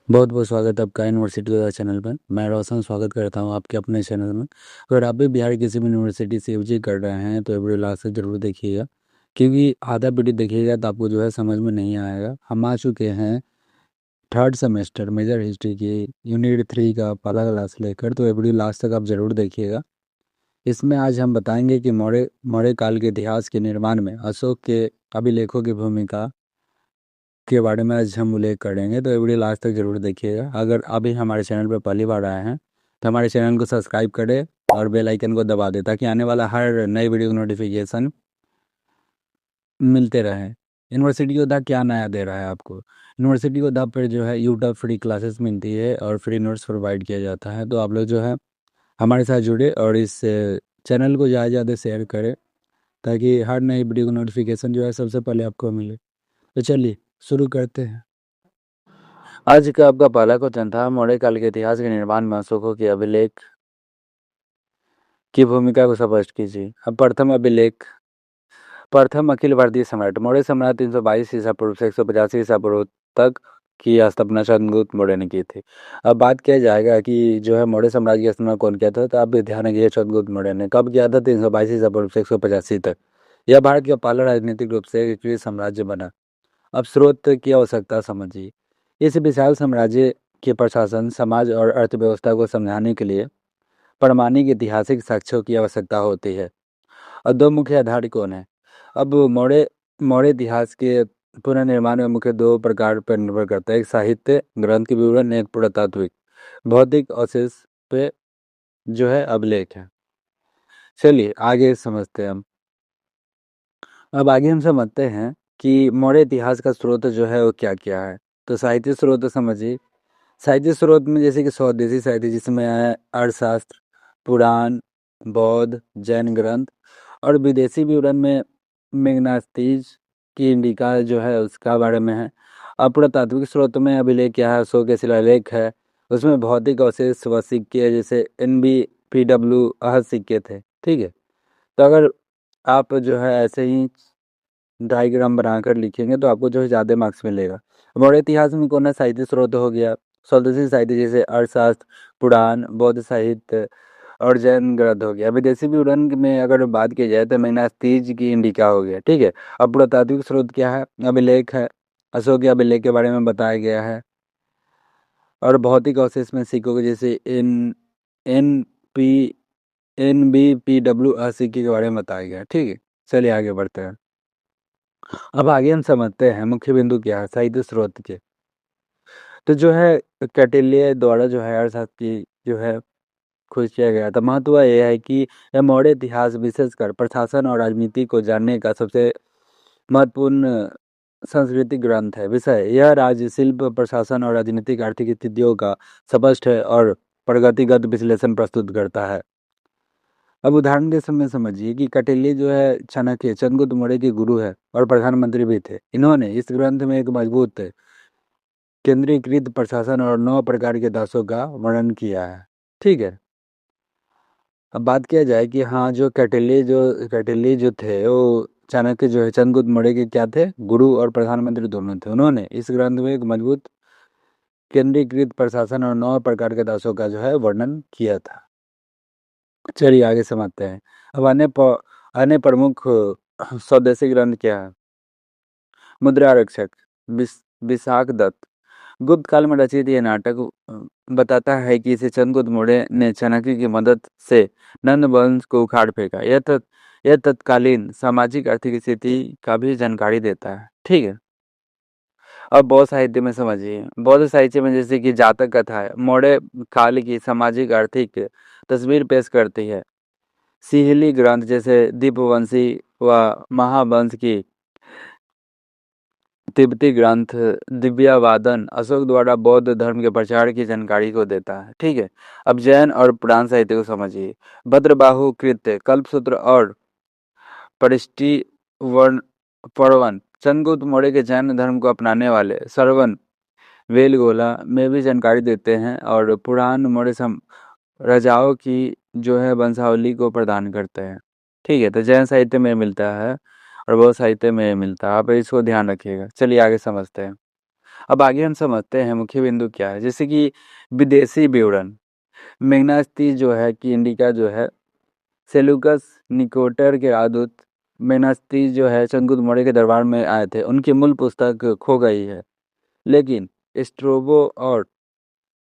बहुत बहुत स्वागत है आपका यूनिवर्सिटी का चैनल पर। मैं रोशन स्वागत करता हूं आपके अपने चैनल में। अगर आप भी बिहार की किसी भी यूनिवर्सिटी से यूजी कर रहे हैं तो ये वीडियो लास्ट तक जरूर देखिएगा, क्योंकि आधा वीडियो देखिएगा तो आपको जो है समझ में नहीं आएगा। हम आ चुके हैं थर्ड सेमेस्टर मेजर हिस्ट्री की यूनिट 3 का पहला क्लास लेकर, तो ये वीडियो लास्ट तक आप जरूर देखिएगा। इसमें आज हम बताएंगे कि मौर्य मौर्य काल के इतिहास के निर्माण में अशोक के अभिलेखों की भूमिका के बारे में आज हम उल्लेख करेंगे, तो ये वीडियो लास्ट तक जरूर देखिएगा। अगर अभी हमारे चैनल पर पहली बार आए हैं तो हमारे चैनल को सब्सक्राइब करें और बेल आइकन को दबा दें, ताकि आने वाला हर नई वीडियो का नोटिफिकेशन मिलते रहे। यूनिवर्सिटी योद्धा क्या नया दे रहा है आपको? यूनिवर्सिटी योद्धा पर जो है यूट्यूब फ्री क्लासेस मिलती है और फ्री नोट्स प्रोवाइड किया जाता है। तो आप लोग जो है हमारे साथ जुड़े और इस चैनल को ज़्यादा से ज़्यादा शेयर करें, ताकि हर नई वीडियो का नोटिफिकेशन जो है सबसे पहले आपको मिले। तो चलिए शुरू करते हैं। आज का आपका पहला क्वेश्चन था, मौर्य काल के इतिहास के निर्माण में अशोकों के अभिलेख की भूमिका को स्पष्ट कीजिए। अब प्रथम अभिलेख, प्रथम अखिल भारतीय सम्राट मौर्य सम्राट 322 ईसा पूर्व से 150 ईसा पूर्व तक की स्थापना चंद्रगुप्त मौर्य ने की थी। अब बात किया जाएगा कि जो है मौर्य साम्राज्य की स्थापना कौन किया था, तो आप भी ध्यान रखिए चंद्रगुप्त मौर्य ने। कब किया था? 322 ईसा पूर्व से 185 तक। यह भारत का पहला राजनीतिक रूप से एकीकृत साम्राज्य बना। अब स्रोत की आवश्यकता समझिए। इस विशाल साम्राज्य के प्रशासन, समाज और अर्थव्यवस्था को समझाने के लिए प्रामाणिक ऐतिहासिक साक्ष्यों की आवश्यकता होती है। और दो मुख्य आधार कौन है? अब मौर्य मौर्य इतिहास के पुनर्निर्माण में मुख्य दो प्रकार पर निर्भर करता है। एक साहित्य ग्रंथ के विवरण, एक पुरातात्विक भौतिक अवशेष पे जो है अभिलेख है। चलिए आगे समझते हैं हम। अब आगे हम समझते हैं कि मौर्य इतिहास का स्रोत जो है वो क्या क्या है। तो साहित्य स्रोत समझिए। साहित्य स्रोत में जैसे कि स्वदेशी साहित्य, जिसमें है अर्थशास्त्र, पुराण, बौद्ध, जैन ग्रंथ, और विदेशी विवरण में मेग्नास्तीज की इंडिका जो है उसका बारे में है। और पुरातात्विक स्रोत में अभिलेख क्या है? अशोक के शिलालेख है, उसमें भौतिक अवशेष व सिक्के जैसे NBPW सिक्के थे। ठीक है, तो अगर आप जो है ऐसे ही डायग्राम बनाकर लिखेंगे तो आपको जो है ज़्यादा मार्क्स मिलेगा। मौर्य इतिहास में कौन सा साहित्य स्रोत हो गया? स्वदेशी साहित्य जैसे अर्थशास्त्र, पुराण, बौद्ध साहित्य और जैन ग्रंथ हो गया। विदेशी विवरण में अगर बात की जाए तो मेग्नास्तीज की इंडिका हो गया। ठीक है, अब पुरातात्विक स्रोत क्या है? अभिलेख है, अशोक के अभिलेख के बारे में बताया गया है। और भौतिक अवशेष में सिक्कों के जैसे एन पी NBPW सिक्के के बारे में बताया गया है। ठीक है, चलिए आगे बढ़ते हैं। अब आगे हम समझते हैं मुख्य बिंदु क्या है साहित्य स्रोत के। तो जो है कौटिल्य द्वारा जो है अर्थशास्त्र की जो है खोज किया गया था। महत्व यह है कि यह मौर्य इतिहास विशेषकर प्रशासन और राजनीति को जानने का सबसे महत्वपूर्ण सांस्कृतिक ग्रंथ है। विषय यह राज्य शिल्प, प्रशासन और राजनीतिक आर्थिक स्थितियों का स्पष्ट है और प्रगतिगत विश्लेषण प्रस्तुत करता है। अब उदाहरण के समय समझिए कि कौटिल्य जो है चाणक्य चंद्रगुप्त मौर्य के गुरु है और प्रधानमंत्री भी थे। इन्होंने इस ग्रंथ में एक मजबूत केंद्रीकृत प्रशासन और 9 प्रकार के दासों का वर्णन किया है। ठीक है, अब बात किया जाए कि हाँ जो कौटिल्य जो थे वो चाणक्य जो है चंद्रगुप्त मौर्य के क्या थे? गुरु और प्रधानमंत्री दोनों थे। उन्होंने इस ग्रंथ में एक मजबूत केंद्रीकृत प्रशासन और 9 प्रकार के दासों का जो है वर्णन किया था। चलिए आगे समझते हैं। अब अन्य प्रमुख स्वदेशी ग्रंथ क्या है? मुद्रा आरक्षक, विशाख दत्त। गुप्त काल में रचित यह नाटक बताता है कि इसे चंद्रगुप्त मौर्य ने चाणक्य की मदद से नंद वंश को उखाड़ फेंका। यह तत्कालीन सामाजिक आर्थिक स्थिति का भी जानकारी देता है। ठीक है, अब बौद्ध साहित्य में समझिए। बौद्ध साहित्य में जैसे कि जातक कथा है, मौर्य काल की सामाजिक आर्थिक तस्वीर पेश करती है। सिहली ग्रंथ जैसे दीपवंशी व महावंश की तिब्बती ग्रंथ दिव्यावादन अशोक द्वारा बौद्ध धर्म के प्रचार की जानकारी को देता है। ठीक है, अब जैन और पुराण साहित्य को समझिए। भद्रबाहु कृत्य, कल्पसूत्र और परिष्टि वर्ण पर्वन चंद्रगुप्त मौर्य के जैन धर्म को अपनाने वाले श्रवण बेलगोला में भी जानकारी देते हैं। और पुराण मौर्य राजाओं की जो है वंशावली को प्रदान करते हैं। ठीक है, तो जैन साहित्य में मिलता है और बौद्ध साहित्य में मिलता है। आप इसको ध्यान रखिएगा। चलिए आगे समझते हैं। अब आगे हम समझते हैं मुख्य बिंदु क्या है, जैसे कि विदेशी विवरण। मेग्नास्ती जो है कि इंडिका जो है सेलुकस निकोटर के राजदूत मेग्नास्ती जो है चंद्रगुप्त मौर्य के दरबार में आए थे, उनकी मूल पुस्तक खो गई है, लेकिन स्ट्रोबो और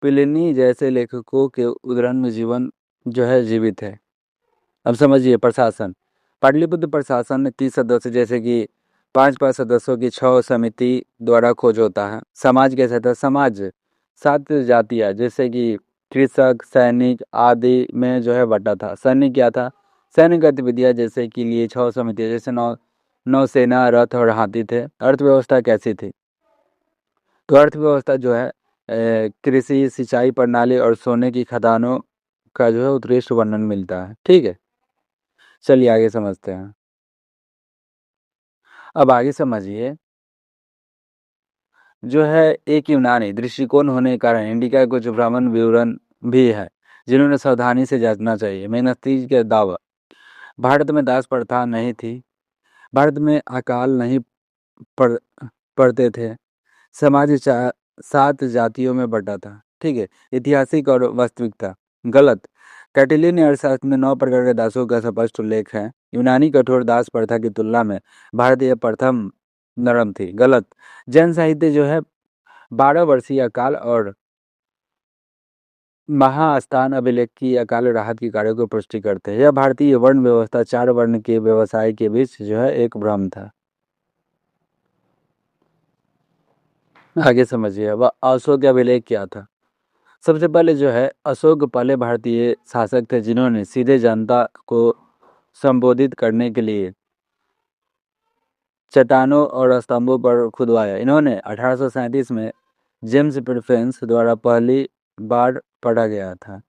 प्लिनी जैसे लेखकों के उद्धरण में जीवन जो है जीवित है। अब समझिए प्रशासन। पाटलिपुत्र प्रशासन में 30 सदस्य, जैसे कि 5 सदस्यों की 6 समिति द्वारा खोज होता है। समाज कैसा था? समाज 7 जातियाँ, जैसे कि कृषक, सैनिक आदि में जो है बटा था। सैनिक क्या था? सैनिक गतिविधियाँ जैसे कि लिए 6 समितियाँ, जैसे नौसेना, रथ और हाथी थे। अर्थव्यवस्था कैसी थी? तो अर्थव्यवस्था जो है कृषि, सिंचाई प्रणाली और सोने की खदानों का जो है उत्कृष्ट वर्णन मिलता है। ठीक है, चलिए आगे समझते हैं। अब आगे समझिए, जो है एक यूनानी दृष्टिकोण होने के कारण इंडिका कुछ ब्राह्मण विवरण भी है जिन्होंने सावधानी से जांचना चाहिए। मेहनती के दावा। भारत में दास प्रथा नहीं थी। भारत में अकाल नहीं पड़ पड़ते थे। समाज 7 जातियों में बटा था। ठीक है। ऐतिहासिक और वास्तविकता गलत। कैटिलियन अर्थशास्त्र में 9 प्रकार के दासों का स्पष्ट उल्लेख है। यूनानी कठोर दास प्रथा की तुलना में भारतीय प्रथम नरम थी। गलत। जैन साहित्य जो है 12 वर्षीय अकाल और महास्थान अभिलेख की अकाल राहत की कार्यों को पुष्टि करते हैं। यह भारतीय वर्ण व्यवस्था 4 वर्ण के व्यवसाय के बीच जो है एक भ्रम था। आगे समझिए, वह अशोक अभिलेख क्या था? सबसे पहले जो है अशोक पहले भारतीय शासक थे जिन्होंने सीधे जनता को संबोधित करने के लिए चट्टानों और स्तंभों पर खुदवाया। इन्होंने 1837 में जेम्स प्रिफेंस द्वारा पहली बार पढ़ा गया था।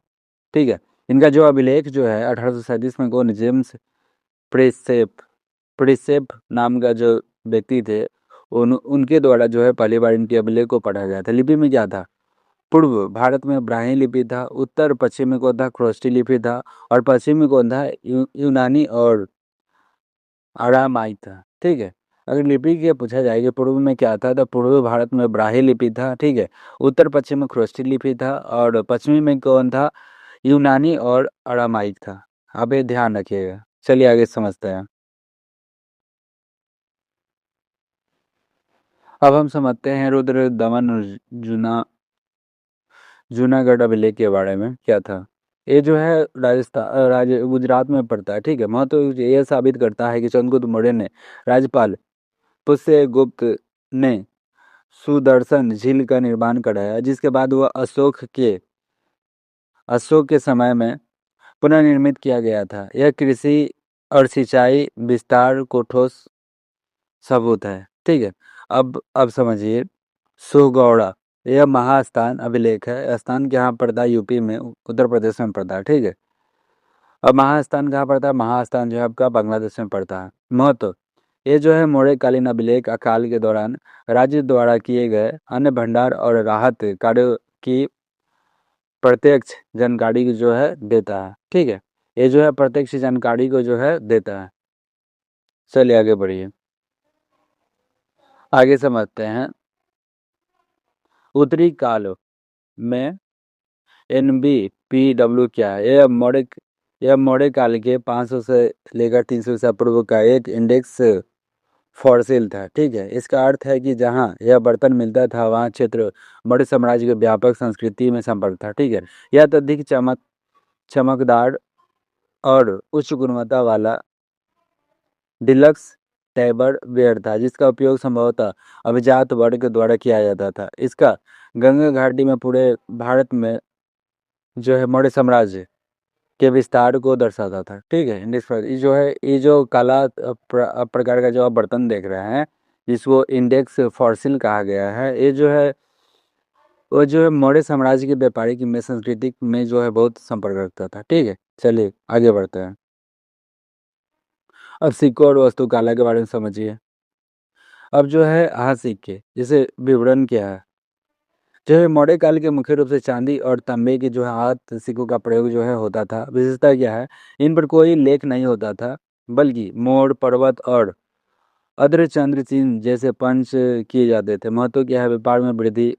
ठीक है। इनका जो अभिलेख जो है 1837 में कौन? जेम्स प्रिसेप प्रिसेप नाम का जो व्यक्ति थे, उनके द्वारा जो है पहली बार इनके अभिलेख को पढ़ा गया था। लिपि में क्या था? पूर्व भारत में ब्राह्मी लिपि था। उत्तर पश्चिम में कौन था? ख्रोष्टी लिपि था। और पश्चिम में कौन था? यूनानी और अरामाई था। ठीक है। अगर लिपि के पूछा जाए कि पूर्व में क्या था, तो पूर्व भारत में ब्राह्मी लिपि था। ठीक है। उत्तर पश्चिम में ख्रोष्टी लिपि था और पश्चिमी में कौन था? यूनानी और अरामाइक था। आप ये ध्यान रखिएगा। चलिए आगे समझते हैं। अब हम समझते हैं रुद्र दमन और जूनागढ़ अभिलेख के बारे में। क्या था? ये जो है गुजरात में पड़ता है। ठीक है। महत्व ये साबित करता है कि चंद्रगुप्त मौर्य ने राज्यपाल पुष्यगुप्त ने सुदर्शन झील का निर्माण कराया, जिसके बाद वह अशोक के समय में पुनर्निर्मित किया गया था। यह कृषि और सिंचाई विस्तार को ठोस सबूत है। ठीक है। अब समझिए, सुगौड़ा। यह महास्थान अभिलेख है। स्थान कहाँ पड़ता है? यूपी में, उत्तर प्रदेश में पड़ता है। ठीक है। अब महास्थान कहाँ पड़ता है? महास्थान जो है आपका बांग्लादेश में पड़ता है। महत्व ये जो है मौर्यकालीन अभिलेख अकाल के दौरान राज्य द्वारा किए गए अन्य भंडार और राहत कार्यों की प्रत्यक्ष जानकारी जो है देता है। ठीक है। ये जो है प्रत्यक्ष जानकारी को जो है देता है। चलिए आगे बढ़िए, आगे समझते हैं। उत्तरी काल में NBPW क्या है? यह मौर्य काल के 500 से लेकर 300 ईसा पूर्व का एक इंडेक्स फॉसिल था। ठीक है। इसका अर्थ है कि जहाँ यह बर्तन मिलता था वहाँ क्षेत्र मौर्य साम्राज्य के व्यापक संस्कृति में संपर्क था। ठीक है। यह अत्यधिक चमकदार और उच्च गुणवत्ता वाला डिलक्स टैबर वेयर था, जिसका उपयोग संभवतः अभिजात वर्ग द्वारा किया जाता था। इसका गंगा घाटी में पूरे भारत में जो है मौर्य साम्राज्य के विस्तार को दर्शाता था। ठीक है। इंडेक्स ये जो है, ये जो काला प्रकार का जो आप बर्तन देख रहे हैं, जिसको इंडेक्स फॉसिल कहा गया है, ये जो है वो जो है मौर्य साम्राज्य के व्यापारिक में संस्कृति में जो है बहुत संपर्क रखता था। ठीक है। चलिए आगे बढ़ते हैं। अब सिक्कों और वास्तुकला के बारे में समझिए। अब जो है हाथ सिक्के, जैसे विवरण क्या है? जो है मौर्य काल के मुख्य रूप से चांदी और तांबे के जो है हाथ सिक्कों का प्रयोग जो है होता था। विशेषता क्या है? इन पर कोई लेख नहीं होता था, बल्कि मोर, पर्वत और अर्धचंद्र चिन्ह जैसे पंच किए जाते थे। महत्व क्या है? व्यापार में वृद्धि,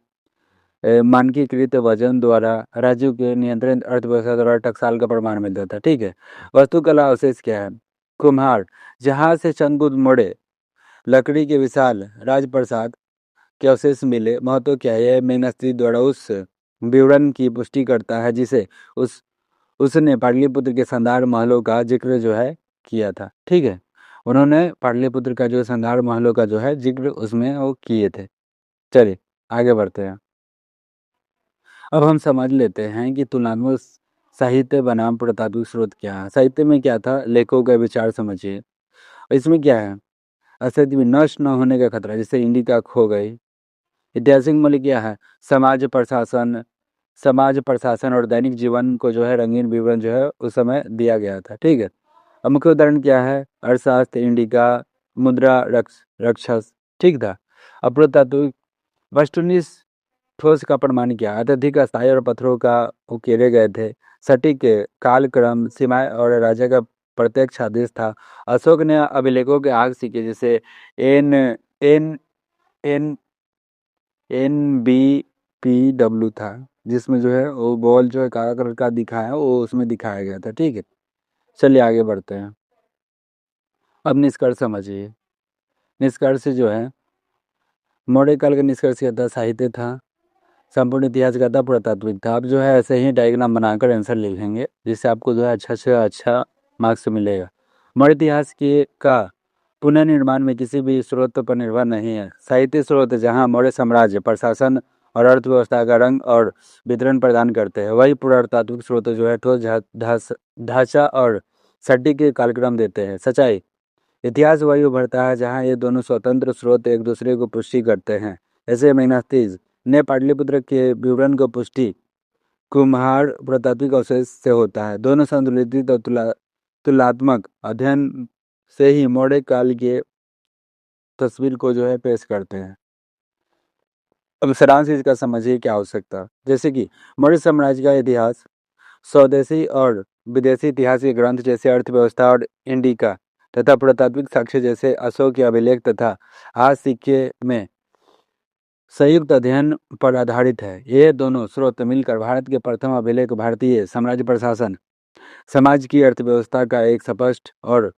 मानकीकृत वजन द्वारा राज्यों के नियंत्रण अर्थव्यवस्था द्वारा टकसाल का प्रमाण मिलता था। ठीक है। वास्तुकला अवशेष क्या है? कुम्हार जहां से चंद्रगुप्त मौर्य लकड़ी के विशाल राजप्रसाद के अवशेष मिले। महत्व क्या है? यह मेगनास्ती द्वारा उस विवरण की पुष्टि करता है जिसे उस उसने पाटलिपुत्र के शानदार महलों का जिक्र जो है किया था। ठीक है। उन्होंने पाटलिपुत्र का जो शानदार महलों का जो है जिक्र उसमें वो किए थे। चलिए आगे बढ़ते हैं। अब हम समझ लेते हैं कि तुलनात्मक साहित्य बनाम पुरातात्विक स्रोत क्या है। साहित्य में क्या था? लेखकों का विचार समझिए। इसमें क्या है? अस्तित्व में नष्ट न होने का खतरा, जैसे इंडिका खो गई। ऐतिहासिक मूल्य क्या है? समाज प्रशासन और दैनिक जीवन को जो है रंगीन विवरण जो है उस समय दिया गया था। ठीक है। अब मुख्य उदाहरण क्या है? अर्थशास्त्र, इंडिका, मुद्रा, रक्षस। ठीक था। अपुरातात्विक वस्तुनिष्ठ ठोस का प्रमाण क्या? अत्यधिक अस्थायी और पत्थरों का उकेरे गए थे। सटीक कालक्रम, सीमाएं और राजा का प्रत्यक्ष आदेश था। अशोक ने अभिलेखों के आग सीखे, जैसे एन एन एन NBPW था, जिसमें जो है वो बॉल जो है काला कलर का दिखाया है, वो उसमें दिखाया गया था। ठीक है। चलिए आगे बढ़ते हैं। अब निष्कर्ष समझिए। निष्कर्ष जो है मौर्य काल का निष्कर्ष क्या था? साहित्य था, संपूर्ण इतिहास का था, पुरातात्विक था। आप जो है ऐसे ही डायग्राम बनाकर आंसर लिखेंगे, जिससे आपको जो है अच्छा से अच्छा मार्क्स मिलेगा। मौर्य इतिहास के का पुनर्निर्माण में किसी भी स्रोत पर निर्भर नहीं है। साहित्य स्रोत जहां मौर्य साम्राज्य प्रशासन और अर्थव्यवस्था का रंग और वितरण प्रदान करते हैं, वही पुरातात्विक स्रोत जो है ठोस ढांचा और सटीक कालक्रम देते हैं। सच्चाई इतिहास वही उभरता है जहां ये दोनों स्वतंत्र स्रोत एक दूसरे को पुष्टि करते हैं। ऐसे मेगनास्तीस ने पाटलिपुत्र के विवरण को पुष्टि कुम्हार पुरातात्विक अवशेष से होता है। दोनों संतुलित और तुलनात्मक अध्ययन से ही मौर्य काल के तस्वीर को जो है पेश करते हैं। अब सारांश इसका समझिए क्या आवश्यकता। जैसे कि मौर्य साम्राज्य का इतिहास स्वदेशी और विदेशी इतिहास के ग्रंथ जैसे अर्थव्यवस्था और इंडिका तथा पुरातात्विक साक्ष्य जैसे अशोक के अभिलेख तथा आज सिक्के में संयुक्त अध्ययन पर आधारित है। ये दोनों स्रोत मिलकर भारत के प्रथम अभिलेख भारतीय साम्राज्य प्रशासन समाज की अर्थव्यवस्था का एक स्पष्ट और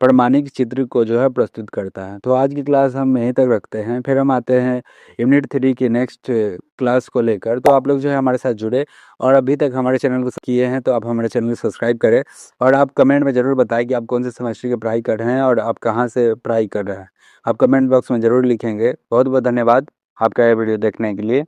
प्रमाणिक चित्र को जो है प्रस्तुत करता है। तो आज की क्लास हम यहीं तक रखते हैं, फिर हम आते हैं यूनिट 3 की नेक्स्ट क्लास को लेकर। तो आप लोग जो है हमारे साथ जुड़े और अभी तक हमारे चैनल को किए हैं तो आप हमारे चैनल को सब्सक्राइब करें और आप कमेंट में ज़रूर बताएं कि आप कौन से सेमेस्टर की पढ़ाई कर रहे हैं और आप कहाँ से पढ़ाई कर रहे हैं। आप कमेंट बॉक्स में ज़रूर लिखेंगे। बहुत बहुत धन्यवाद आपका यह वीडियो देखने के लिए।